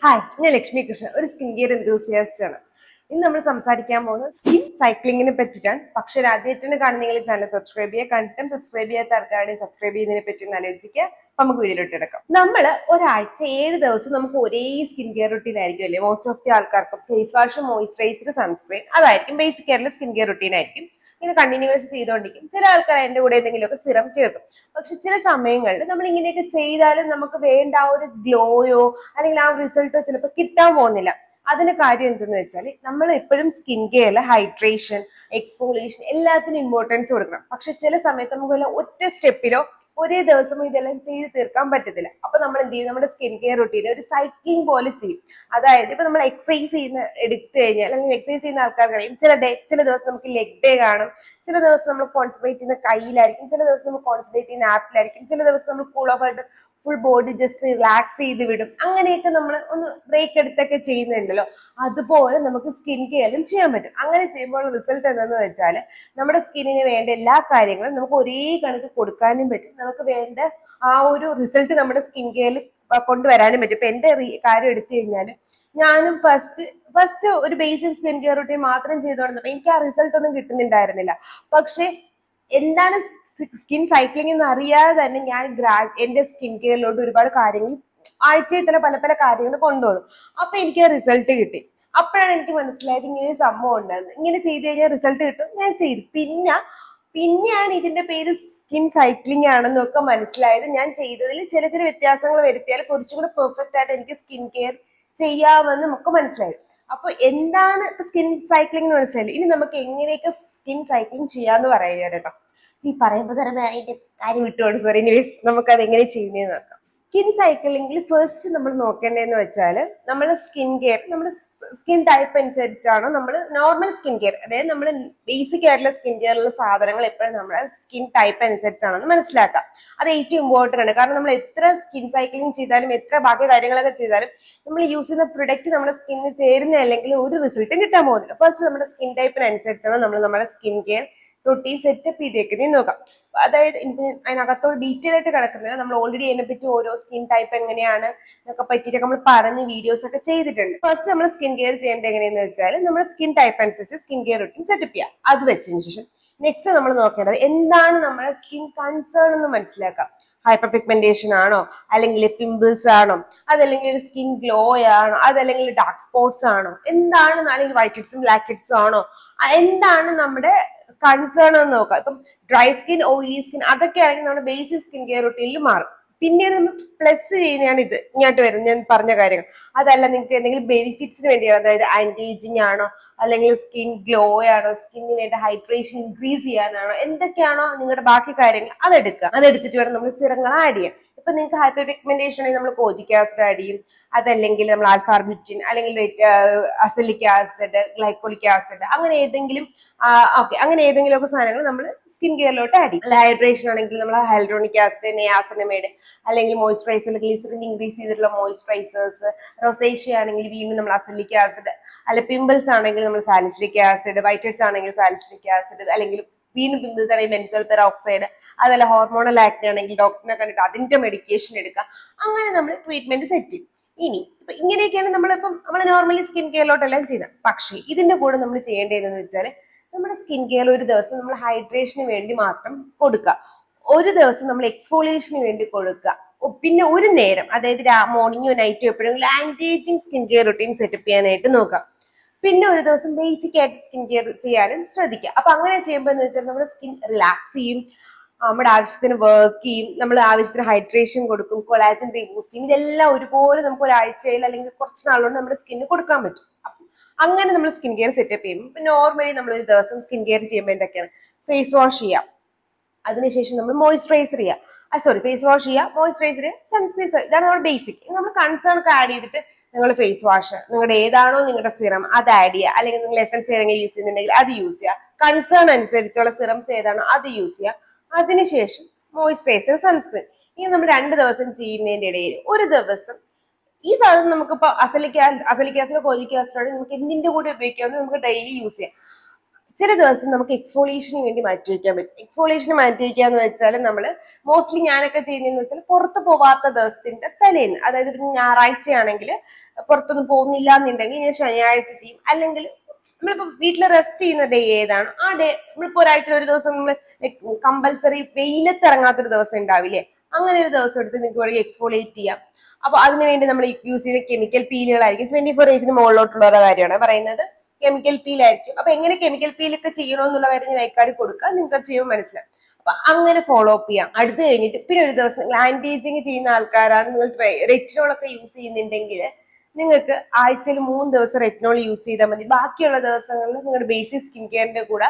Hi, ഞാൻ ലക്ഷ്മി കൃഷ്ണൻ, ഒരു skin care enthusiast ആണ്. ഇന്ന് നമ്മൾ സംസാരിക്കാൻ പോകുന്നത് സ്കിൻ സൈക്ലിങ്ങിനെ പറ്റിയിട്ടാണ്. പക്ഷേ ആദ്യമായിട്ടാണ് കാണുന്നെങ്കിൽ ചാനൽ സബ്സ്ക്രൈബ് ചെയ്യുക, കണ്ടിട്ടും സബ്സ്ക്രൈബ് ചെയ്യാത്ത ആൾക്കാരുടെ സബ്സ്ക്രൈബ് ചെയ്യുന്നതിനെ പറ്റി ഒന്ന് ആലോചിക്കുക. നമുക്ക് വീഡിയോയിലോട്ട് എടുക്കാം. നമ്മൾ ഒരാഴ്ച 7 ദിവസം നമുക്ക് ഒരേ സ്കിൻ കെയർ റുട്ടീൻ ആയിരിക്കും അല്ലേ? മോസ്റ്റ് ഓഫ് ദി ആൾക്കാർക്കും ഫേസ് വാഷ്, മോയിസ്ചറൈസർ, സൺസ്ക്രീൻ അതായിരിക്കും ബേസിക് ആയിട്ടുള്ള സ്കിൻ കെയർ റുട്ടീൻ ആയിരിക്കും. ഇങ്ങനെ കണ്ടിന്യൂസ് ചെയ്തുകൊണ്ടിരിക്കും. ചില ആൾക്കാർ അതിന്റെ കൂടെ എന്തെങ്കിലുമൊക്കെ സിറം ചേർക്കും. പക്ഷെ ചില സമയങ്ങളിൽ നമ്മൾ ഇങ്ങനെയൊക്കെ ചെയ്താലും നമുക്ക് വേണ്ട ആ ഒരു ഗ്ലോയോ അല്ലെങ്കിൽ ആ റിസൾട്ടോ ചിലപ്പോൾ കിട്ടാൻ പോകുന്നില്ല. അതിന് കാര്യം എന്തെന്ന് വെച്ചാൽ നമ്മൾ എപ്പോഴും സ്കിൻ കെയറിൽ ഹൈഡ്രേഷൻ, എക്സ്ഫോളിയേഷൻ എല്ലാത്തിനും ഇമ്പോർട്ടൻസ് കൊടുക്കണം. പക്ഷെ ചില സമയത്ത് നമുക്ക് ഒറ്റ സ്റ്റെപ്പിലോ ഒരേ ദിവസം ഇതെല്ലാം ചെയ്ത് തീർക്കാൻ പറ്റത്തില്ല. അപ്പൊ നമ്മൾ എന്ത് ചെയ്യും? നമ്മുടെ സ്കിൻ കെയർ റുട്ടീനെ ഒരു സൈക്ലിംഗ് പോലെ ചെയ്യും. അതായത് ഇപ്പൊ നമ്മൾ എക്സസൈസ് എടുത്തു കഴിഞ്ഞാൽ അല്ലെങ്കിൽ എക്സസൈസ് ചെയ്യുന്ന ആൾക്കാർക്കറിയാം, ചില ദിവസം നമുക്ക് ലെഗ് ഡേ കാണും, ചില ദിവസം നമ്മൾ കോൺസെൻട്രേറ്റ് ചെയ്യുന്ന കയ്യിലായിരിക്കും, ചില ദിവസം നമ്മൾ കോൺസെൻട്രേറ്റ് ചെയ്യുന്ന ആപ്പിലായിരിക്കും, ചില ദിവസം നമ്മൾ കൂൾ ഓഫ് ആയിട്ട് ഫുൾ ബോഡി ജസ്റ്റ് റിലാക്സ് ചെയ്ത് വിടും. അങ്ങനെയൊക്കെ നമ്മൾ ഒന്ന് ബ്രേക്ക് എടുത്തൊക്കെ ചെയ്യുന്നുണ്ടല്ലോ. അതുപോലെ നമുക്ക് സ്കിൻ കെയറിലും ചെയ്യാൻ പറ്റും. അങ്ങനെ ചെയ്യുമ്പോൾ റിസൾട്ട് എന്താണെന്ന് വെച്ചാൽ നമ്മുടെ സ്കിന്നിന് വേണ്ട എല്ലാ കാര്യങ്ങളും നമുക്ക് ഒരേ കണക്ക് കൊടുക്കാനും പറ്റും. നമുക്ക് വേണ്ട ആ ഒരു റിസൾട്ട് നമ്മുടെ സ്കിൻ കെയറിൽ കൊണ്ടുവരാനും പറ്റും. ഇപ്പൊ എന്റെ കാര്യം എടുത്തു കഴിഞ്ഞാൽ ഞാനും ഫസ്റ്റ് ഒരു ബേസിക് സ്കിൻ കെയർ റുട്ടീൻ മാത്രം ചെയ്തുകൊണ്ടിരുന്നപ്പോൾ എനിക്ക് ആ റിസൾട്ട് ഒന്നും കിട്ടുന്നുണ്ടായിരുന്നില്ല. പക്ഷെ എന്താണ് സ്കിൻ സൈക്ലിംഗ് എന്ന് അറിയാതെ തന്നെ ഞാൻ എന്റെ സ്കിൻ കെയറിലോട്ട് ഒരുപാട് കാര്യങ്ങൾ ആഴ്ചയിൽ തന്നെ പല പല കാര്യങ്ങൾ കൊണ്ടുവന്നു. അപ്പൊ എനിക്ക് ആ റിസൾട്ട് കിട്ടി. അപ്പോഴാണ് എനിക്ക് മനസ്സിലായത് ഇങ്ങനെ ഒരു സംഭവം ഉണ്ടായിരുന്നു, ഇങ്ങനെ ചെയ്ത് കഴിഞ്ഞാൽ റിസൾട്ട് കിട്ടും. ഞാൻ ചെയ്തു. പിന്നെയാണ് ഇതിന്റെ പേര് സ്കിൻ സൈക്ലിംഗ് ആണെന്നൊക്കെ മനസ്സിലായത്. ഞാൻ ചെയ്തതിൽ ചില ചില വ്യത്യാസങ്ങൾ വരുത്തിയാൽ കുറച്ചും കൂടെ പെർഫെക്റ്റ് ആയിട്ട് എനിക്ക് സ്കിൻ കെയർ ചെയ്യാമെന്ന് നമുക്ക് മനസ്സിലായത്. അപ്പൊ എന്താണ് സ്കിൻ സൈക്ലിംഗ് എന്ന് മനസ്സിലായില്ല. ഇനി നമുക്ക് എങ്ങനെയൊക്കെ സ്കിൻ സൈക്ലിംഗ് ചെയ്യാന്ന് പറയുക കേട്ടോ. ഈ പറയുമ്പോൾ തന്നെ അതിന്റെ കാര്യം വിട്ടുകൊണ്ട് സോറി. എനിവേസ് നമുക്ക് അത് എങ്ങനെ ചെയ്യുന്നതെന്ന് നോക്കാം. സ്കിൻ സൈക്ലിംഗിൽ ഫസ്റ്റ് നമ്മൾ നോക്കേണ്ടതെന്ന് വെച്ചാൽ നമ്മുടെ സ്കിൻ കെയർ നമ്മുടെ സ്കിൻ ടൈപ്പ് അനുസരിച്ചാണ് നമ്മൾ നോർമൽ സ്കിൻ കെയർ, അതായത് നമ്മൾ ബേസിക് ആയിട്ടുള്ള സ്കിൻ കെയറിലുള്ള സാധനങ്ങൾ എപ്പോഴും നമ്മുടെ സ്കിൻ ടൈപ്പ് അനുസരിച്ചാണെന്ന് മനസ്സിലാക്കാം. അത് ഏറ്റവും ഇമ്പോർട്ടൻ്റ് ആണ്. കാരണം നമ്മൾ എത്ര സ്കിൻ സൈക്ലിംഗ് ചെയ്താലും എത്ര ബാക്കി കാര്യങ്ങളൊക്കെ ചെയ്താലും നമ്മൾ യൂസ് ചെയ്യുന്ന പ്രൊഡക്റ്റ് നമ്മുടെ സ്കിന്നിന് ചേരുന്ന അല്ലെങ്കിൽ ഒരു റിസൾട്ടും കിട്ടാൻ പോകുന്നില്ല. ഫസ്റ്റ് നമ്മുടെ സ്കിൻ ടൈപ്പിനനുസരിച്ചാണ് നമ്മൾ നമ്മുടെ സ്കിൻ കെയർ റുട്ടീൻ സെറ്റപ്പ് ചെയ്തേക്കുന്നത് നോക്കാം. അതായത് അതിനകത്തോട് ഡീറ്റെയിൽ ആയിട്ട് കിടക്കുന്നത് നമ്മൾ ഓൾറെഡി അതിനെ പറ്റി ഓരോ സ്കിൻ ടൈപ്പ് എങ്ങനെയാണ് എന്നൊക്കെ പറ്റിയിട്ട് നമ്മൾ പറഞ്ഞ് വീഡിയോസ് ഒക്കെ ചെയ്തിട്ടുണ്ട്. ഫസ്റ്റ് നമ്മൾ സ്കിൻ കെയർ ചെയ്യേണ്ടത് എങ്ങനെയെന്ന് വെച്ചാൽ നമ്മുടെ സ്കിൻ ടൈപ്പ് അനുസരിച്ച് സ്കിൻ കെയർ റുട്ടീൻ സെറ്റപ്പ് ചെയ്യുക. അത് വെച്ചതിന് ശേഷം നെക്സ്റ്റ് നമ്മൾ നോക്കേണ്ടത് എന്താണ് നമ്മുടെ സ്കിൻ കൺസേൺ എന്ന് മനസ്സിലാക്കാം. ഹൈപ്പർ പിഗ്മെന്റേഷൻ ആണോ, അല്ലെങ്കിൽ പിമ്പിൾസ് ആണോ, അതല്ലെങ്കിൽ സ്കിൻ ഗ്ലോ ആണോ, അതല്ലെങ്കിൽ ഡാർക്ക് സ്പോട്ട്സ് ആണോ, എന്താണ്, അല്ലെങ്കിൽ വൈറ്റ് ഹെഡ്സും ബ്ലാക്ക് ഹെഡ്സും ആണോ, എന്താണ് നമ്മുടെ കൺസേൺ എന്ന് നോക്കാം. ഇപ്പം ഡ്രൈ സ്കിൻ, ഓയിലി സ്കിൻ അതൊക്കെ ആണെങ്കിൽ നമ്മുടെ ബേസിക് സ്കിൻ കെയർ റുട്ടീനിൽ മാറും. പിന്നീട് നമ്മൾ പ്ലസ് ചെയ്യുന്നതാണ് ഇത് ഇങ്ങോട്ട് വരും ഞാൻ പറഞ്ഞ കാര്യങ്ങൾ. അതല്ല നിങ്ങൾക്ക് എന്തെങ്കിലും ബെനിഫിറ്റ്സിന് വേണ്ടിയാണ്, അതായത് ആന്റി ഏജിങ് ആണോ, അല്ലെങ്കിൽ സ്കിൻ ഗ്ലോ ആണോ, സ്കിന്നിന് വേണ്ട ഹൈഡ്രേഷൻ ഇൻക്രീസ് ചെയ്യാനാണോ, എന്തൊക്കെയാണോ നിങ്ങളുടെ ബാക്കി കാര്യങ്ങൾ അതെടുക്കുക. അതെടുത്തിട്ട് വേണം നമ്മൾ സിറങ്ങൾ ആഡ് ചെയ്യാൻ. ഇപ്പൊ നിങ്ങൾക്ക് ഹൈപ്പർ പിഗ്മെന്റേഷൻ ആണെങ്കിൽ നമ്മൾ കോജിക് ആസിഡ് ആഡ് ചെയ്യും, അതല്ലെങ്കിൽ നമ്മൾ ആൽഫാർബിറ്റിൻ, അല്ലെങ്കിൽ അസലിക് ആസിഡ്, ഗ്ലൈക്കോളിക് ആസിഡ്, അങ്ങനെ ഏതെങ്കിലും അങ്ങനെ ഏതെങ്കിലും ഒക്കെ സാധനങ്ങൾ നമ്മൾ സ്കിൻ കെയറിലോട്ട് ആഡ് ചെയ്യും. അല്ല ഹൈഡ്രേഷൻ ആണെങ്കിൽ നമ്മൾ ഹൈൽഡ്രോണിക് ആസിഡ്, നിയാസിനമൈഡ്, അല്ലെങ്കിൽ മോയിസ്ചറൈസർ, ഗ്ലിസറിൻ ഇൻക്രീസ് ചെയ്തിട്ടുള്ള മോയിസ്ചറൈസേഴ്സ്, റൊസേഷ്യ ആണെങ്കിൽ വീണ്ടും നമ്മൾ അസലിക് ആസിഡ്, അല്ല പിമ്പിൾസ് ആണെങ്കിൽ നമ്മൾ സാലിസിലിക് ആസിഡ്, വൈറ്റ് ഹെഡ്സ് ആണെങ്കിൽ സാലിസിലിക് ആസിഡ്, അല്ലെങ്കിൽ വീണ്ടും പിമ്പിൾസ് ആണെങ്കിൽ ബെൻസോൾ പെറോക്സൈഡ്, അതല്ല ഹോർമോണൽ ആക്നെ ആണെങ്കിൽ ഡോക്ടറിനെ കണ്ടിട്ട് അതിന്റെ മെഡിക്കേഷൻ എടുക്കുക. അങ്ങനെ നമ്മൾ ട്രീറ്റ്മെന്റ് സെറ്റ് ചെയ്യും. ഇനി ഇപ്പൊ ഇങ്ങനെയൊക്കെയാണ് നമ്മൾ നോർമലി സ്കിൻ കെയറിലോട്ടെല്ലാം ചെയ്യുന്നത്. പക്ഷേ ഇതിന്റെ കൂടെ നമ്മൾ ചെയ്യേണ്ടതെന്ന് വെച്ചാൽ നമ്മുടെ സ്കിൻ കെയർ ഒരു ദിവസം നമ്മൾ ഹൈഡ്രേഷന് വേണ്ടി മാത്രം കൊടുക്കുക, ഒരു ദിവസം നമ്മൾ എക്സ്ഫോളിയേഷന് വേണ്ടി കൊടുക്കുക, പിന്നെ ഒരു നേരം, അതായത് മോർണിംഗോ നൈറ്റോ എപ്പോഴെങ്കിലും anti ageing skin care routine setup ചെയ്യാനായിട്ട് നോക്കാം. പിന്നെ ഒരു ദിവസം ബേസിക് ആയിട്ട് സ്കിൻ കെയർ ചെയ്യാനും ശ്രദ്ധിക്കുക. അപ്പൊ അങ്ങനെ ചെയ്യുമ്പോൾ എന്ന് വെച്ചാൽ നമ്മുടെ സ്കിൻ റിലാക്സ് ചെയ്യും, നമ്മുടെ ആവശ്യത്തിന് വർക്ക് ചെയ്യും, നമ്മൾ ആവശ്യത്തിന് ഹൈഡ്രേഷൻ കൊടുക്കും, കൊളാജൻ റീബൂസ്റ്റ് ചെയ്യും. ഇതെല്ലാം ഒരുപോലെ നമുക്ക് ഒരാഴ്ചയിൽ അല്ലെങ്കിൽ കുറച്ച് നാളുകൊണ്ട് നമ്മുടെ സ്കിന്നിന് കൊടുക്കാൻ പറ്റും. അങ്ങനെ നമ്മൾ സ്കിൻ കെയർ സെറ്റപ്പ് ചെയ്യും. ഇപ്പൊ നോർമലി നമ്മൾ ഒരു ദിവസം സ്കിൻ കെയർ ചെയ്യുമ്പോൾ എന്തൊക്കെയാണ്? ഫേസ് വാഷ് ചെയ്യാം, അതിനുശേഷം നമ്മൾ മോയിസ്ചറൈസർ ചെയ്യാം, ഫേസ് വാഷ് ചെയ്യുക, മോയിസ്ചറൈസർ ചെയ്യുക, സൺസ്ക്രീൻ, ഇതാണ് നമ്മുടെ ബേസിക്. നമ്മൾ കൺസേൺ ഒക്കെ ആഡ് ചെയ്തിട്ട് നിങ്ങൾ ഫേസ് വാഷ് നിങ്ങളുടെ ഏതാണോ നിങ്ങളുടെ സിറം അത് ആഡ് ചെയ്യുക, അല്ലെങ്കിൽ നിങ്ങൾ എസൻസ് ഏതെങ്കിലും യൂസ് ചെയ്യുന്നുണ്ടെങ്കിൽ അത് യൂസ് ചെയ്യുക, കൺസേൺ അനുസരിച്ചുള്ള സിറംസ് ഏതാണോ അത് യൂസ് ചെയ്യുക. അതിനുശേഷം മോയിസ്ചറൈസർ, സൺസ്ക്രീൻ. ഇനി നമ്മൾ 2 ദിവസം ചെയ്യുന്നതിന്റെ ഇടയിൽ ഒരു ദിവസം ഈ സാധനം നമുക്കിപ്പോ അസലിക് ആസിഡ്, കോജിക് ആസിഡ് നമുക്ക് എന്തിന്റെ കൂടെ ഉപയോഗിക്കാമെന്ന് നമുക്ക് ഡെയിലി യൂസ് ചെയ്യാം. ചില ദിവസം നമുക്ക് എക്സ്ഫോളിയേഷന് വേണ്ടി മാറ്റി വയ്ക്കാൻ പറ്റും. എക്സ്ഫോളിയേഷന് മാറ്റി വയ്ക്കുക എന്ന് വെച്ചാൽ നമ്മൾ മോസ്റ്റ്ലി ഞാനൊക്കെ ചെയ്യുന്നതെന്ന് വെച്ചാൽ പുറത്ത് പോവാത്ത ദിവസത്തിന്റെ തലേന്ന്, അതായത് ഞായറാഴ്ചയാണെങ്കിൽ പുറത്തൊന്നും പോകുന്നില്ല എന്നുണ്ടെങ്കിൽ ഞാൻ ശനിയാഴ്ച ചെയ്യും. അല്ലെങ്കിൽ നമ്മളിപ്പോ വീട്ടിൽ റെസ്റ്റ് ചെയ്യുന്ന ഡേ ഏതാണ് ആ ഡേ നമ്മളിപ്പോ ഒരാഴ്ച ഒരു ദിവസം നമ്മൾ കമ്പൽസറി വെയിലത്ത് ഇറങ്ങാത്തൊരു ദിവസം ഉണ്ടാവില്ലേ, അങ്ങനെ ഒരു ദിവസം എടുത്ത് നിങ്ങൾക്ക് വേണമെങ്കിൽ എക്സ്ഫോളിയേറ്റ് ചെയ്യാം. അപ്പൊ അതിനുവേണ്ടി നമ്മൾ യൂസ് ചെയ്യുന്ന കെമിക്കൽ പീലുകളായിരിക്കും 24 ഏജിന് മുകളിലോട്ടുള്ളവരുടെ കാര്യമാണ് പറയുന്നത്. കെമിക്കൽ പീൽ ആയിരിക്കും. അപ്പൊ എങ്ങനെ കെമിക്കൽ പീലൊക്കെ ചെയ്യണമെന്നുള്ള കാര്യം ഞാൻ ഐക്കാർഡിൽ കൊടുക്കുക, നിങ്ങൾക്ക് ചെയ്യുമ്പോൾ മനസ്സിലാവും. അപ്പൊ അങ്ങനെ ഫോളോ അപ്പ് ചെയ്യാം. അടുത്ത് കഴിഞ്ഞിട്ട് പിന്നെ ഒരു ദിവസം ആന്റി ഏജിങ് ചെയ്യുന്ന ആൾക്കാരാണ് നിങ്ങൾ റെറ്റിനോൾ ഒക്കെ യൂസ് ചെയ്യുന്നുണ്ടെങ്കിൽ നിങ്ങൾക്ക് ആഴ്ചയിൽ 3 ദിവസം റെറ്റിനോൾ യൂസ് ചെയ്താൽ മതി. ബാക്കിയുള്ള ദിവസങ്ങളിൽ നിങ്ങളുടെ ബേസിക് സ്കിൻ കെയറിന്റെ കൂടെ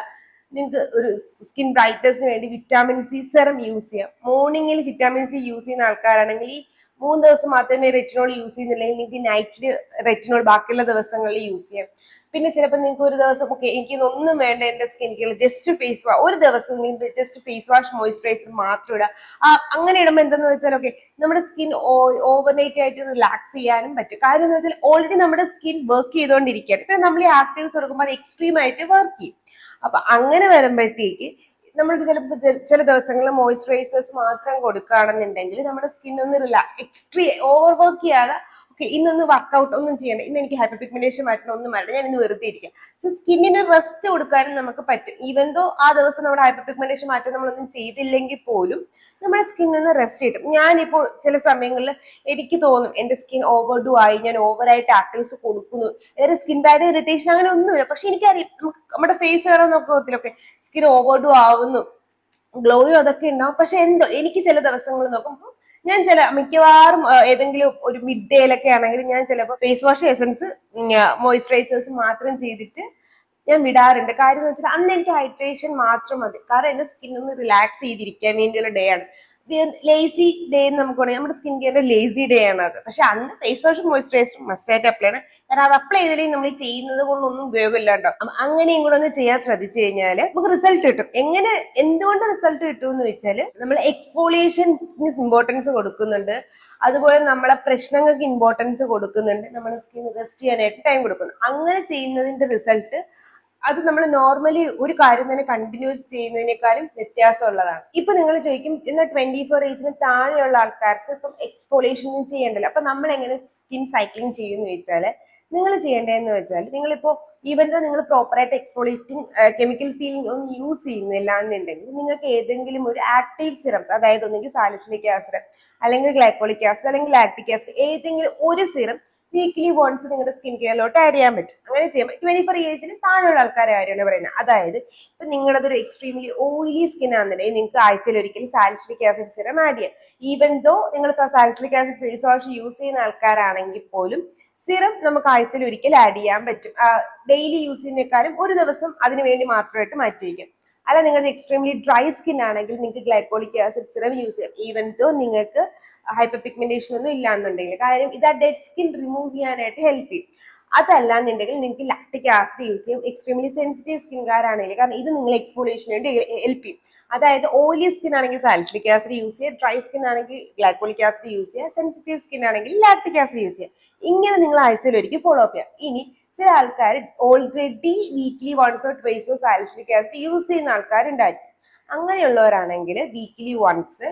നിങ്ങൾക്ക് ഒരു സ്കിൻ ബ്രൈറ്റ്നസിന് വേണ്ടി വിറ്റാമിൻ സി സെറം യൂസ് ചെയ്യാം. മോർണിംഗിൽ വിറ്റാമിൻ സി യൂസ് ചെയ്യുന്ന ആൾക്കാരാണെങ്കിൽ ഈ 3 ദിവസം മാത്രമേ റെറ്റിനോൾ യൂസ് ചെയ്യുന്നില്ലെങ്കിൽ നിങ്ങൾക്ക് നൈറ്റിൽ റെറ്റിനോൾ ബാക്കിയുള്ള ദിവസങ്ങളിൽ യൂസ് ചെയ്യാം. പിന്നെ ചിലപ്പോൾ നിങ്ങൾക്ക് ഒരു ദിവസം ഓക്കെ എനിക്ക് ഇതൊന്നും വേണ്ട എന്റെ skin care just face wash, ഒരു ദിവസം ജസ്റ്റ് ഫേസ് വാഷ് മോയിസ്ചറൈസർ മാത്രം ഇടുക. അങ്ങനെ ഇടുമ്പോൾ എന്തെന്ന് വെച്ചാൽ ഓക്കെ നമ്മുടെ സ്കിൻ ഓവർനൈറ്റ് ആയിട്ട് റിലാക്സ് ചെയ്യാനും പറ്റും. കാര്യം എന്ന് വെച്ചാൽ ഓൾറെഡി നമ്മുടെ സ്കിൻ വർക്ക് ചെയ്തുകൊണ്ടിരിക്കുകയാണ്. പിന്നെ നമ്മൾ ഈ ആക്റ്റീവ്സ് കൊടുക്കുമ്പോൾ അത് എക്സ്ട്രീം ആയിട്ട് വർക്ക് ചെയ്യും. അപ്പൊ അങ്ങനെ വരുമ്പോഴത്തേക്ക് നമ്മൾ ചിലപ്പോൾ ചില ദിവസങ്ങളിൽ മോയിസ്ചറൈസേഴ്സ് മാത്രം കൊടുക്കുകയാണെന്നുണ്ടെങ്കിൽ നമ്മുടെ സ്കിൻ ഒന്ന് ഓവർ വർക്ക് ചെയ്യാതെ ഓക്കെ ഇന്നൊന്ന് വർക്ക്ഔട്ട് ഒന്നും ചെയ്യണ്ട, ഇന്ന് എനിക്ക് ഹൈപ്പർ പിഗ്മെന്റേഷൻ മാറ്റണം, ഒന്നും വേണ്ട, ഞാൻ ഇന്ന് വെറുതെ ഇരിക്കാം. സോ സ്കിന്നിന് റെസ്റ്റ് കൊടുക്കാനും നമുക്ക് പറ്റും. ഈവൻ ദോ ആ ദിവസം നമ്മുടെ ഹൈപ്പർ പിഗ്മെന്റേഷൻ മാറ്റം നമ്മളൊന്നും ചെയ്തില്ലെങ്കിൽ പോലും നമ്മുടെ സ്കിന്നിന് റെസ്റ്റ് കിട്ടും. ഞാനിപ്പോൾ ചില സമയങ്ങളിൽ എനിക്ക് തോന്നും എന്റെ സ്കിൻ ഓവർഡു ആയി, ഞാൻ ഓവറായിട്ട് ആക്റ്റീവ്സ് കൊടുക്കുന്നു, വേറെ സ്കിൻ ബാഡ് ഇറിറ്റേഷൻ അങ്ങനെ ഒന്നുമില്ല. പക്ഷെ എനിക്കറിയാം നമ്മുടെ ഫേസ് കാണാൻ നോക്കത്തില്ലൊക്കെ സ്കിൻ ഓവർഡു ആവുന്നു, ഗ്ലോയും അതൊക്കെ ഉണ്ടാവും. പക്ഷെ എന്തോ എനിക്ക് ചില ദിവസങ്ങൾ നോക്കുമ്പോൾ ഞാൻ മിക്കവാറും ഏതെങ്കിലും ഒരു മിഡ് ഡേയിലൊക്കെ ആണെങ്കിൽ ഞാൻ ചിലപ്പോൾ ഫേസ് വാഷ് എസൻസ് മോയിസ്ചറൈസേഴ്സ് മാത്രം ചെയ്തിട്ട് ഞാൻ വിടാറുണ്ട്. കാര്യം എന്ന് വെച്ചാൽ അന്ന് എനിക്ക് ഹൈഡ്രേഷൻ മാത്രം മതി. കാരണം എന്റെ സ്കിൻ ഒന്ന് റിലാക്സ് ചെയ്തിരിക്കാൻ വേണ്ടിയുള്ള ഡേ ആണ്. ലേസി ഡേ എന്ന് നമുക്ക് പറയാം, നമ്മുടെ സ്കിൻ കെയറിന്റെ ലേസി ഡേ ആണ് അത്. പക്ഷെ അന്ന് ഫേസ് വാഷും മോയിസ്ചറൈസറും മസ്റ്റ് ആയിട്ട് അപ്ലൈ ചെയ്യണം. കാരണം അത് അപ്ലൈ ചെയ്തില്ലെങ്കിൽ നമ്മൾ ചെയ്യുന്നത് കൊണ്ടൊന്നും ഉപയോഗമില്ലാണ്ടോ. അങ്ങനെയും കൂടെ ഒന്ന് ചെയ്യാൻ ശ്രദ്ധിച്ചു കഴിഞ്ഞാൽ നമുക്ക് റിസൾട്ട് കിട്ടും. എന്തുകൊണ്ട് റിസൾട്ട് കിട്ടും എന്ന് വെച്ചാൽ നമ്മൾ എക്സ്ഫോളിയേഷന് ഇമ്പോർട്ടൻസ് കൊടുക്കുന്നുണ്ട്, അതുപോലെ നമ്മളെ പ്രശ്നങ്ങൾക്ക് ഇമ്പോർട്ടൻസ് കൊടുക്കുന്നുണ്ട്, നമ്മുടെ സ്കിൻ റെസ്റ്റ് ചെയ്യാനായിട്ട് ടൈം കൊടുക്കുന്നു. അങ്ങനെ ചെയ്യുന്നതിന്റെ റിസൾട്ട് അത് നമ്മൾ നോർമലി ഒരു കാര്യം തന്നെ കണ്ടിന്യൂസ് ചെയ്യുന്നതിനേക്കാളും വ്യത്യാസമുള്ളതാണ്. ഇപ്പൊ നിങ്ങൾ ചോദിക്കും എന്നാൽ 24 ഏജിന് താഴെയുള്ള ആൾക്കാർക്ക് ഇപ്പം എക്സ്ഫോളിയേഷൻ ചെയ്യണ്ടല്ലോ, അപ്പൊ നമ്മൾ എങ്ങനെ സ്കിൻ സൈക്ലിംഗ് ചെയ്യുമെന്ന് ചോദിച്ചാല് നിങ്ങൾ ചെയ്യേണ്ടതെന്ന് വെച്ചാൽ നിങ്ങളിപ്പോ ഈവൻ നിങ്ങൾ പ്രോപ്പറായിട്ട് എക്സ്ഫോളിയേറ്റിംഗ് കെമിക്കൽ പീലിംഗ് ഒന്നും യൂസ് ചെയ്യുന്നില്ല എന്നുണ്ടെങ്കിൽ നിങ്ങൾക്ക് ഏതെങ്കിലും ഒരു ആക്റ്റീവ് സിറംസ്, അതായത് ഒന്നെങ്കിൽ സാലിസിലിക് ആസിഡ് അല്ലെങ്കിൽ ഗ്ലൈക്കോളിക് ആസിഡ് അല്ലെങ്കിൽ ലാക്ടിക് ആസിഡ്, ഏതെങ്കിലും ഒരു സിറം വീക്ക്ലി വൺസ് നിങ്ങളുടെ സ്കിൻ കെയറിലോട്ട് ആഡ് ചെയ്യാൻ പറ്റും. അങ്ങനെ ചെയ്യുമ്പോൾ 24 ഏജിന് താഴെയുള്ള ആൾക്കാരെ കാര്യമാണ് പറയുന്നത്. അതായത് ഇപ്പൊ നിങ്ങളതൊരു എക്സ്ട്രീംലി ഓയിലി സ്കിൻ ആണെന്നുണ്ടെങ്കിൽ നിങ്ങൾക്ക് ആഴ്ചയിൽ ഒരിക്കലും സാലിസിലിക് ആസിഡ് സിറം ആഡ് ചെയ്യാം. ഈവൻ ദോ നിങ്ങൾ salicylic acid face wash use ചെയ്യുന്ന ആൾക്കാരാണെങ്കിൽ പോലും സിറം നമുക്ക് ആഴ്ചയിൽ ഒരിക്കൽ ആഡ് ചെയ്യാൻ പറ്റും. ഡെയിലി യൂസ് ചെയ്യുന്നേക്കാളും ഒരു ദിവസം അതിന് വേണ്ടി മാത്രമായിട്ട് മാറ്റി വയ്ക്കും. അല്ല നിങ്ങൾ എക്സ്ട്രീംലി ഡ്രൈ സ്കിൻ ആണെങ്കിൽ നിങ്ങൾക്ക് ഗ്ലൈക്കോളിക് ആസിഡ് സിറം യൂസ് ചെയ്യാം. ഈവൻ ദോ നിങ്ങൾക്ക് ഹൈപ്പർ പിഗ്മെന്റേഷൻ ഒന്നും ഇല്ലാന്നുണ്ടെങ്കിൽ. കാര്യം ഇത് ആ ഡെഡ് സ്കിൻ റിമൂവ് ചെയ്യാനായിട്ട് ഹെൽപ്പ് ചെയ്യും. അതല്ലാന്നുണ്ടെങ്കിൽ നിങ്ങൾക്ക് ലാക്ടിക് ആസിഡ് യൂസ് ചെയ്യും. എക്സ്ട്രീംലി സെൻസിറ്റീവ് സ്കിൻകാരാണെങ്കിൽ, കാരണം ഇത് നിങ്ങൾ എക്സ്ഫോളിയേഷന് വേണ്ടി ഹെൽപ്പ് ചെയ്യും. അതായത് ഓയിലി സ്കിൻ ആണെങ്കിൽ സാലിസിലിക് ആസിഡ് യൂസ് ചെയ്യുക, ഡ്രൈ സ്കിൻ ആണെങ്കിൽ ഗ്ലൈക്കോളിക് ആസിഡ് യൂസ് ചെയ്യുക, സെൻസിറ്റീവ് സ്കിൻ ആണെങ്കിൽ ലാക്ടിക് ആസിഡ് യൂസ് ചെയ്യുക. ഇങ്ങനെ നിങ്ങൾ ആഴ്ചയിൽ ഒരിക്കൽ ഫോളോ അപ്പ് ചെയ്യാം. ഇനി ചില ആൾക്കാർ ഓൾറെഡി വീക്ക്ലി വൺസോ ട്വൈസോ സാലിസിലിക് ആസിഡ് യൂസ് ചെയ്യുന്ന ആൾക്കാരുണ്ടായിരിക്കും. അങ്ങനെയുള്ളവരാണെങ്കിൽ വീക്ക്ലി വൺസ്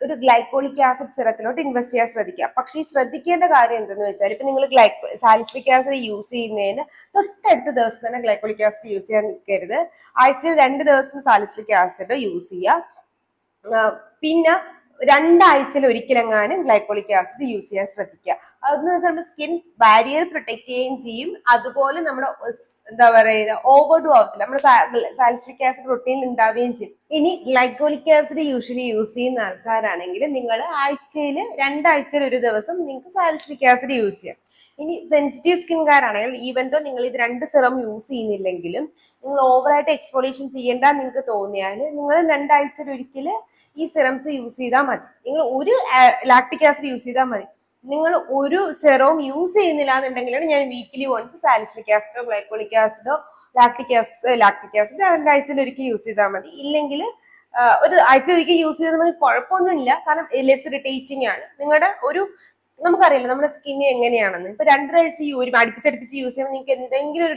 ഒരു ഗ്ലൈക്കോളിക് ആസിഡ് സിറത്തിലോട്ട് ഇൻവെസ്റ്റ് ചെയ്യാൻ ശ്രദ്ധിക്കുക. പക്ഷേ ഈ ശ്രദ്ധിക്കേണ്ട കാര്യം എന്തെന്ന് വെച്ചാൽ ഇപ്പൊ നിങ്ങൾ സാലിസിലിക് ആസിഡ് യൂസ് ചെയ്യുന്നതിന് തൊട്ടടുത്ത ദിവസം തന്നെ ഗ്ലൈക്കോളിക് ആസിഡ് യൂസ് ചെയ്യാൻ നിൽക്കരുത്. ആഴ്ചയിൽ 2 ദിവസം സാലിസിലിക് ആസിഡ് യൂസ് ചെയ്യുക. പിന്നെ 2 ആഴ്ചയിൽ ഒരിക്കലെങ്ങാനും ഗ്ലൈക്കോളിക് ആസിഡ് യൂസ് ചെയ്യാൻ ശ്രദ്ധിക്കുക. അതെന്ന് വെച്ചാൽ നമ്മുടെ സ്കിൻ ബാരിയർ പ്രൊട്ടക്ട് ചെയ്യുകയും ചെയ്യും, അതുപോലെ നമ്മുടെ എന്താ പറയുക ഓവർഡു ആവത്തില്ല, നമ്മുടെ സാലിസിലിക് ആസിഡ് റൊട്ടീനിൽ ഉണ്ടാവുകയും ചെയ്യും. ഇനി ഗ്ലൈക്കോളിക് ആസിഡ് യൂഷ്വലി യൂസ് ചെയ്യുന്ന ആൾക്കാരാണെങ്കിൽ നിങ്ങൾ ആഴ്ചയിൽ 2 ആഴ്ചയിൽ ഒരു ദിവസം നിങ്ങൾക്ക് സാലിസിലിക് ആസിഡ് യൂസ് ചെയ്യാം. ഇനി സെൻസിറ്റീവ് സ്കിൻകാരാണെങ്കിൽ ഈവൻ ദോ നിങ്ങൾ ഇത് 2 സിറം യൂസ് ചെയ്യുന്നില്ലെങ്കിലും നിങ്ങൾ ഓവറായിട്ട് എക്സ്ഫോളിയേഷൻ ചെയ്യേണ്ട നിങ്ങൾക്ക് തോന്നിയാൽ നിങ്ങൾ 2 ആഴ്ചയിൽ ഒരിക്കൽ ഈ സിറംസ് യൂസ് ചെയ്താൽ മതി. നിങ്ങൾ ഒരു ലാക്ടിക് ആസിഡ് യൂസ് ചെയ്താൽ മതി. നിങ്ങൾ ഒരു സെറവും യൂസ് ചെയ്യുന്നില്ല എന്നുണ്ടെങ്കിലാണ് ഞാൻ വീക്ക്ലി വൺസ് സാലിസിലിക് ആസിഡോ ഗ്ലൈക്കോളിക് ആസിഡോ ലാക്ടിക് ആസിഡ് 2 ആഴ്ചയിൽ ഒരിക്കൽ യൂസ് ചെയ്താൽ മതി. ഇല്ലെങ്കിൽ ഒരു ആഴ്ച ഒരിക്കൽ യൂസ് ചെയ്താൽ മതി, കുഴപ്പമൊന്നുമില്ല. കാരണം ലെസ് ഇറിറ്റേറ്റിംഗ് ആണ്. നിങ്ങളുടെ നമുക്കറിയില്ല നമ്മുടെ സ്കിന്ന് എങ്ങനെയാണെന്ന്. ഇപ്പൊ 2 ആഴ്ച അടുപ്പിച്ചടുപ്പിച്ച് യൂസ് ചെയ്യുമ്പോൾ നിങ്ങൾക്ക് എന്തെങ്കിലും ഒരു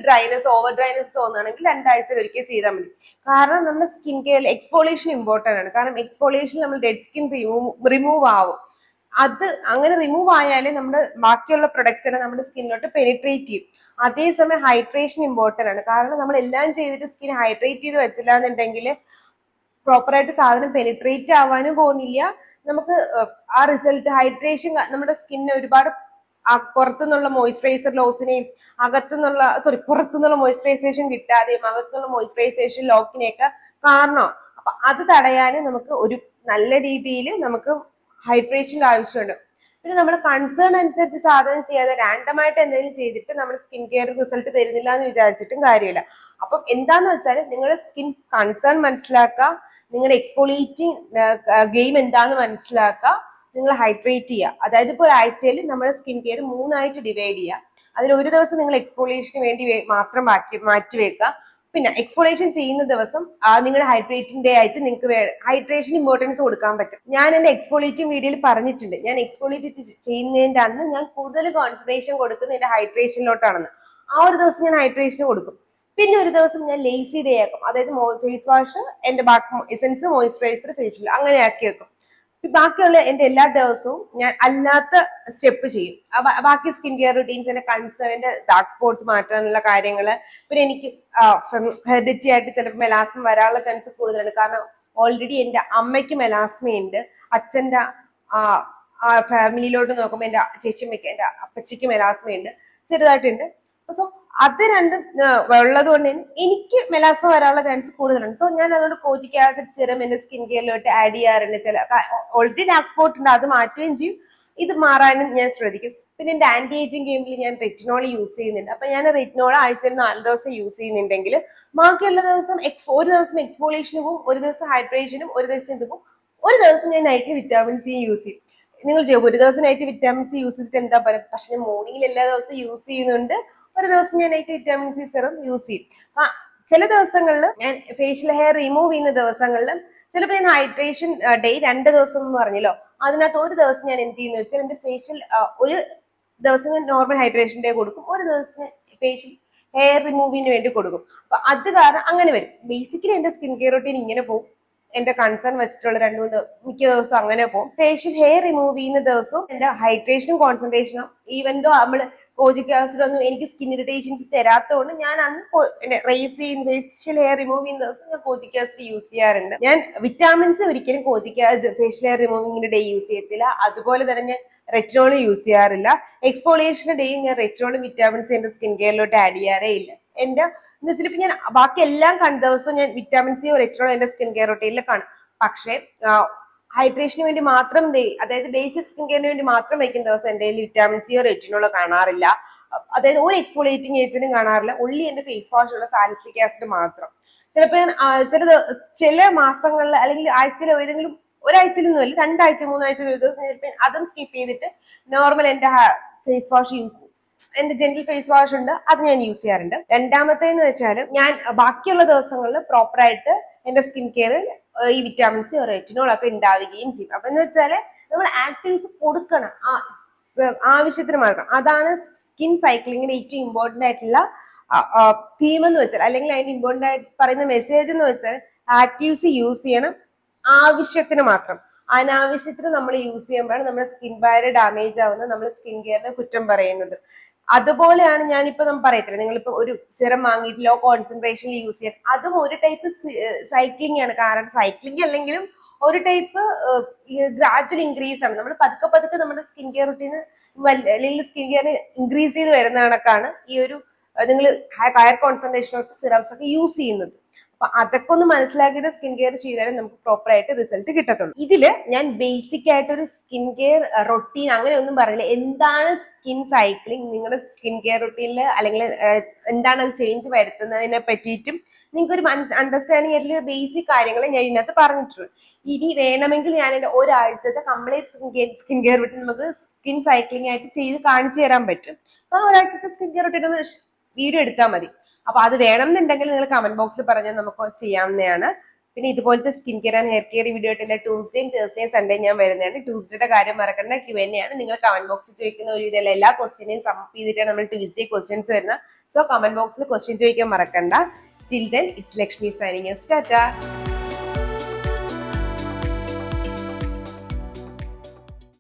ഓവർ ഡ്രൈനെസ് തോന്നുകയാണെങ്കിൽ 2 ആഴ്ചയിൽ ഒരിക്കൽ ചെയ്താൽ മതി. കാരണം നമ്മുടെ സ്കിൻ കെയർ എക്സ്ഫോളിയേഷൻ ഇമ്പോർട്ടന്റ് ആണ്. കാരണം എക്സ്ഫോളിയേഷൻ നമ്മൾ ഡെഡ് സ്കിൻ റിമൂവ് ആവും. അത് അങ്ങനെ റിമൂവ് ആയാലേ നമ്മുടെ ബാക്കിയുള്ള പ്രൊഡക്ട്സിനെ നമ്മുടെ സ്കിന്നിലോട്ട് പെനിട്രേറ്റ് ചെയ്യും. അതേസമയം ഹൈഡ്രേഷൻ ഇമ്പോർട്ടന്റ് ആണ്. കാരണം നമ്മൾ എല്ലാം ചെയ്തിട്ട് സ്കിൻ ഹൈഡ്രേറ്റ് ചെയ്ത് വെച്ചില്ല എന്നുണ്ടെങ്കിൽ പ്രോപ്പറായിട്ട് സാധനം പെനിട്രേറ്റ് ആവാനും പോകുന്നില്ല. നമുക്ക് ആ റിസൾട്ട് ഹൈഡ്രേഷൻ നമ്മുടെ സ്കിന്നിന് ഒരുപാട് പുറത്തുനിന്നുള്ള മോയ്സ്ചറൈസർ ലോസിനെയും പുറത്തുനിന്നുള്ള മോയ്സ്ചറൈസേഷൻ കിട്ടാതെയും അകത്തുനിന്നുള്ള മോയ്സ്ചറൈസേഷൻ ലോക്കിനെയൊക്കെ കാരണമാണ്. അപ്പൊ അത് തടയാനും നമുക്ക് ഒരു നല്ല രീതിയിൽ നമുക്ക് ഹൈഡ്രേഷൻ്റെ ആവശ്യമുണ്ട്. പിന്നെ നമ്മൾ കൺസേൺ അനുസരിച്ച് സാധനം ചെയ്യാതെ റാൻഡമായിട്ട് എന്തെങ്കിലും ചെയ്തിട്ട് നമ്മുടെ സ്കിൻ കെയർ റിസൾട്ട് തരുന്നില്ല എന്ന് വിചാരിച്ചിട്ടും കാര്യമില്ല. അപ്പം എന്താന്ന് വെച്ചാൽ നിങ്ങളുടെ സ്കിൻ കൺസേൺ മനസ്സിലാക്കുക, നിങ്ങളുടെ എക്സ്ഫോളിയേറ്റിംഗ് ഗെയിം എന്താന്ന് മനസ്സിലാക്കുക, നിങ്ങൾ ഹൈഡ്രേറ്റ് ചെയ്യുക. അതായത് ഇപ്പോൾ ഒരാഴ്ചയിൽ നമ്മുടെ സ്കിൻ കെയർ 3 ഡിവൈഡ് ചെയ്യുക. അതിൽ ഒരു ദിവസം നിങ്ങൾ എക്സ്ഫോളിയേഷന് വേണ്ടി മാത്രം മാറ്റി വെക്കുക. പിന്നെ എക്സ്ഫോളിയേഷൻ ചെയ്യുന്ന ദിവസം നിങ്ങളുടെ ഹൈഡ്രേറ്റിംഗ് ഡേ ആയിട്ട് നിങ്ങൾക്ക് ഹൈഡ്രേഷൻ ഇമ്പോർട്ടൻസ് കൊടുക്കാൻ പറ്റും. ഞാൻ എന്റെ എക്സ്ഫോളിയേറ്റിംഗ് വീഡിയോയിൽ പറഞ്ഞിട്ടുണ്ട്, ഞാൻ എക്സ്ഫോളിയേറ്റ് ചെയ്യുന്നതിന്റെ അന്ന് ഞാൻ കൂടുതൽ കോൺസെൻട്രേഷൻ കൊടുക്കുന്നത് എന്റെ ഹൈഡ്രേഷനിലോട്ടാണെന്ന്. ആ ഒരു ദിവസം ഞാൻ ഹൈഡ്രേഷന് കൊടുക്കും. പിന്നെ ഒരു ദിവസം ഞാൻ ലേസി ഡേ ആക്കും. അതായത് ഫേസ് വാഷ്, എന്റെ ബാക്കി എസൻസ്, മോയ്സ്ചറൈസർ, ഫേഷ്യൽ അങ്ങനെ ആക്കി വെക്കും. ബാക്കിയുള്ള എന്റെ എല്ലാ ദിവസവും ഞാൻ അല്ലാത്ത സ്റ്റെപ്പ് ചെയ്യും. ബാക്കി സ്കിൻ കെയർ റുട്ടീൻസ്, എന്റെ കൺസേൺ, എന്റെ ഡാർക്ക് സ്പോട്ട്സ് മാറ്റാനുള്ള കാര്യങ്ങള്. പിന്നെ എനിക്ക് ഹെറിഡിറ്റി ആയിട്ട് ചിലപ്പോൾ മെലാസ്മ വരാനുള്ള ചാൻസ് കൂടുതലാണ്. കാരണം ഓൾറെഡി എന്റെ അമ്മയ്ക്ക് മെലാസ്മയുണ്ട്, അച്ഛന്റെ ഫാമിലിയിലോട്ട് നോക്കുമ്പോൾ എന്റെ ചേച്ചിയമ്മയ്ക്ക്, എന്റെ അപ്പച്ചിക്ക് മെലാസ്മയുണ്ട്, ചെറുതായിട്ടുണ്ട്. സോ അത് രണ്ടും ഉള്ളത് കൊണ്ട് തന്നെ എനിക്ക് മെലാസ്മ വരാനുള്ള ചാൻസ് കൂടുതലാണ്. സോ ഞാൻ അതുകൊണ്ട് കോജിക് ആസിഡ് സിറം എന്റെ സ്കിൻ കെയറിലോട്ട് ആഡ് ചെയ്യാറുണ്ട്. ഓൾറെഡി ഡാർക്ക് സ്പോട്ട് ഉണ്ട്, അത് മാറ്റുകയും ചെയ്യും, ഇത് മാറാനും ഞാൻ ശ്രദ്ധിക്കും. പിന്നെ എന്റെ ആന്റി ഏജിങ് ഗെയിമിൽ ഞാൻ റെറ്റിനോൾ യൂസ് ചെയ്യുന്നുണ്ട്. അപ്പൊ ഞാൻ റെറ്റിനോൾ ആഴ്ചയിൽ 4 ദിവസം യൂസ് ചെയ്യുന്നുണ്ടെങ്കിൽ ബാക്കിയുള്ള ദിവസം ഒരു ദിവസം എക്സ്ഫോളിയേഷന് പോകും, ഒരു ദിവസം ഹൈഡ്രേഷനും, ഒരു ദിവസം ഇത് പോകും, ഒരു ദിവസം ഞാൻ നൈറ്റ് വിറ്റാമിൻ സി യൂസ് ചെയ്യും. നിങ്ങൾ ചെയ്യും ഒരു ദിവസം നൈറ്റ് വിറ്റാമിൻ സി യൂസ് ചെയ്തിട്ട് എന്താ പറയുക, പക്ഷെ ഞാൻ മോർണിംഗിൽ എല്ലാ ദിവസവും യൂസ് ചെയ്യുന്നുണ്ട്, ഒരു ദിവസം ഞാൻ night vitamin C serum use ചെയ്യും. ചില ദിവസങ്ങളിൽ ഞാൻ ഫേഷ്യൽ ഹെയർ റിമൂവ് ചെയ്യുന്ന ദിവസങ്ങളിൽ ചിലപ്പോൾ ഞാൻ ഹൈഡ്രേഷൻ ഡേ 2 ദിവസം എന്ന് പറഞ്ഞല്ലോ, അതിനകത്ത് ഒരു ദിവസം ഞാൻ എന്ത് ചെയ്യുന്ന വെച്ചാൽ എന്റെ ഫേഷ്യൽ ഒരു ദിവസം ഞാൻ നോർമൽ ഹൈഡ്രേഷൻ ഡേ കൊടുക്കും, ഒരു ദിവസം ഫേഷ്യൽ ഹെയർ റിമൂവിന് വേണ്ടി കൊടുക്കും. അപ്പൊ അത് കാരണം അങ്ങനെ വരും. ബേസിക്കലി എന്റെ സ്കിൻ കെയർ റൂട്ടീൻ ഇങ്ങനെ പോകും. എന്റെ കൺസേൺ വെച്ചിട്ടുള്ള 2-3 മിക്ക ദിവസം അങ്ങനെ പോകും. ഫേഷ്യൽ ഹെയർ റിമൂവ് ചെയ്യുന്ന ദിവസവും എന്റെ ഹൈഡ്രേഷനും കോൺസെൻട്രേഷനും ഈവൻ ദോ നമ്മള് കോജിക് ആസിഡ് ഒന്നും എനിക്ക് സ്കിൻ ഇറിറ്റേഷൻസ് തരാത്തതുകൊണ്ട് ഞാൻ അന്ന് റേസ് ചെയ്യുന്ന ഫേഷ്യൽ ഹെയർ റിമൂവ് ചെയ്യുന്ന ദിവസം ഞാൻ കോജിക് ആസിഡ് യൂസ് ചെയ്യാറുണ്ട്. ഞാൻ വിറ്റാമിൻസ് ഒരിക്കലും കോജിക് ആസിഡ് ഫേഷ്യൽ ഹെയർ റിമൂവിങ്ങിന്റെ ഡേ യൂസ് ചെയ്യത്തില്ല. അതുപോലെ തന്നെ ഞാൻ റെറ്റിനോൾ യൂസ് ചെയ്യാറില്ല. എക്സ്ഫോളിയേഷന്റെ ഡേയും ഞാൻ റെറ്റിനോളും വിറ്റാമിൻസ് എന്റെ സ്കിൻ കെയറിലോട്ട് ആഡ് ചെയ്യാറേ ഇല്ല. എന്റെ എന്ന് വെച്ചിട്ട് ഇപ്പൊ ഞാൻ ബാക്കി എല്ലാം കണ്ട ദിവസം ഞാൻ വിറ്റാമിൻ സിയോ റെറ്റിനോളോ എന്റെ സ്കിൻ കെയർ റൊട്ടീനിൽ കാണും. പക്ഷെ ഹൈഡ്രേഷന് വേണ്ടി മാത്രം അതായത് ബേസിക് സ്കിൻ കെയറിന് വേണ്ടി മാത്രം വയ്ക്കുന്ന ദിവസം എന്റെ വിറ്റാമിൻ സിയോ റെറ്റിനോളോ കാണാറില്ല. അതായത് ഒരു എക്സ്ഫോളിയേറ്റിംഗ് ഏജന്റും കാണാറില്ല. ഉള്ളി എന്റെ ഫേസ് വാഷ് ഉള്ള സാലിസിലിക് ആസിഡ് മാത്രം. ചിലപ്പോൾ ചില മാസങ്ങളിൽ അല്ലെങ്കിൽ ആഴ്ചയിൽ ഏതെങ്കിലും ഒരാഴ്ചയിലൊന്നുമല്ല 2 ആഴ്ച 3 ആഴ്ച ഒരു ദിവസം ചിലപ്പോൾ അതും സ്കിപ്പ് ചെയ്തിട്ട് നോർമൽ എന്റെ ഫേസ് വാഷ് യൂസ്, എന്റെ ജെന്റിൽ ഫേസ് വാഷ് ഉണ്ട്, അത് ഞാൻ യൂസ് ചെയ്യാറുണ്ട്. രണ്ടാമത്തേന്ന് വെച്ചാൽ ഞാൻ ബാക്കിയുള്ള ദിവസങ്ങളിൽ പ്രോപ്പറായിട്ട് എന്റെ സ്കിൻ കെയർ ഈ വിറ്റാമിൻസ് റെറ്റിനോൾ ഒക്കെ ഉണ്ടാവുകയും ചെയ്യും. അപ്പൊ എന്ന് വെച്ചാല് നമ്മൾ ആക്ടിവിറ്റീസ് കൊടുക്കണം, ആവശ്യത്തിന് മാത്രം. അതാണ് സ്കിൻ സൈക്ലിങ്ങിന് ഏറ്റവും ഇമ്പോർട്ടന്റ് ആയിട്ടുള്ള തീം എന്ന് വെച്ചാൽ, അല്ലെങ്കിൽ അതിന് ഇമ്പോർട്ടന്റ് ആയിട്ട് പറയുന്ന മെസ്സേജ് എന്ന് വെച്ചാൽ ആക്റ്റീവ്സ് യൂസ് ചെയ്യണം ആവശ്യത്തിന് മാത്രം. അനാവശ്യത്തിന് നമ്മൾ യൂസ് ചെയ്യുമ്പോഴാണ് നമ്മുടെ സ്കിൻ ബാരിയർ ഡാമേജ് ആവുന്നത്, നമ്മൾ സ്കിൻ കെയറിനെ കുറ്റം പറയുന്നത്. അതുപോലെയാണ് ഞാനിപ്പോ പറയത്തില്ല, നിങ്ങളിപ്പോ ഒരു സിറം വാങ്ങിയിട്ട് ലോ കോൺസെൻട്രേഷനിൽ യൂസ് ചെയ്യാൻ, അതും ഒരു ടൈപ്പ് സൈക്ലിംഗ് ആണ്. കാരണം സൈക്ലിംഗ് അല്ലെങ്കിലും ഒരു ടൈപ്പ് ഗ്രാജുവൽ ഇൻക്രീസ് ആണ്. നമ്മൾ പതുക്കെ പതുക്കെ നമ്മുടെ സ്കിൻ കെയർ റുട്ടീന് അല്ലെങ്കിൽ സ്കിൻ കെയർ ഇൻക്രീസ് ചെയ്ത് വരുന്ന കണക്കാണ് ഈ ഒരു നിങ്ങൾ ഹയർ കോൺസെൻട്രേഷൻ സിറംസ് ഒക്കെ യൂസ് ചെയ്യുന്നത്. അപ്പൊ അതൊക്കെ ഒന്ന് മനസ്സിലാക്കിയിട്ട് സ്കിൻ കെയർ ചെയ്താലേ നമുക്ക് പ്രോപ്പർ ആയിട്ട് റിസൾട്ട് കിട്ടത്തുള്ളൂ. ഇതില് ഞാൻ ബേസിക് ആയിട്ട് ഒരു സ്കിൻ കെയർ റൊട്ടീൻ അങ്ങനെ ഒന്നും പറയില്ല. എന്താണ് സ്കിൻ സൈക്ലിംഗ്, നിങ്ങളുടെ സ്കിൻ കെയർ റൊട്ടീനിൽ അല്ലെങ്കിൽ എന്താണ് അത് ചേഞ്ച് വരുത്തുന്നതിനെ പറ്റിയിട്ടും നിങ്ങൾക്ക് ഒരു അണ്ടർസ്റ്റാൻഡിങ് ആയിട്ടുള്ള ബേസിക് കാര്യങ്ങൾ ഞാൻ ഇതിനകത്ത് പറഞ്ഞിട്ടുള്ളൂ. ഇനി വേണമെങ്കിൽ ഞാൻ എന്റെ ഒരാഴ്ചത്തെ കംപ്ലീറ്റ് സ്കിൻ കെയർ റൊട്ടീൻ നമുക്ക് സ്കിൻ സൈക്ലിംഗ് ആയിട്ട് ചെയ്ത് കാണിച്ചു തരാൻ പറ്റും. കാരണം ഒരാഴ്ചത്തെ സ്കിൻ കെയർ റൊട്ടീൻ ഒന്ന് വീഡിയോ എടുത്താൽ മതി. അപ്പൊ അത് വേണമെന്നുണ്ടെങ്കിൽ നിങ്ങൾ കമന്റ് ബോക്സിൽ പറഞ്ഞാൽ നമുക്ക് ചെയ്യാവുന്നതാണ്. പിന്നെ ഇതുപോലത്തെ skin care and hair care video ആയിട്ടില്ല ട്യൂസ്ഡേയും തേഴ്സ്ഡേയും സൺഡേയും ഞാൻ വരുന്നതാണ്. ട്യൂസ്ഡേയുടെ കാര്യം മറക്കേണ്ട, Q&A ആണ്. നിങ്ങൾ കമന്റ് ബോക്സിൽ ചോദിക്കുന്ന ഒരു വിധം എല്ലാ ക്വസ്റ്റ്യനെയും സമ്മപ്പ് ചെയ്തിട്ടാണ് നമ്മൾ ട്യൂസ്ഡേ ക്വസ്റ്റ്യൻസ് വരുന്നത്. സോ കമന്റ് ബോക്സിൽ ക്വസ്റ്റ്യൻ ചോദിക്കാൻ മറക്കണ്ട. Till then it's Lakshmi signing off. Tata.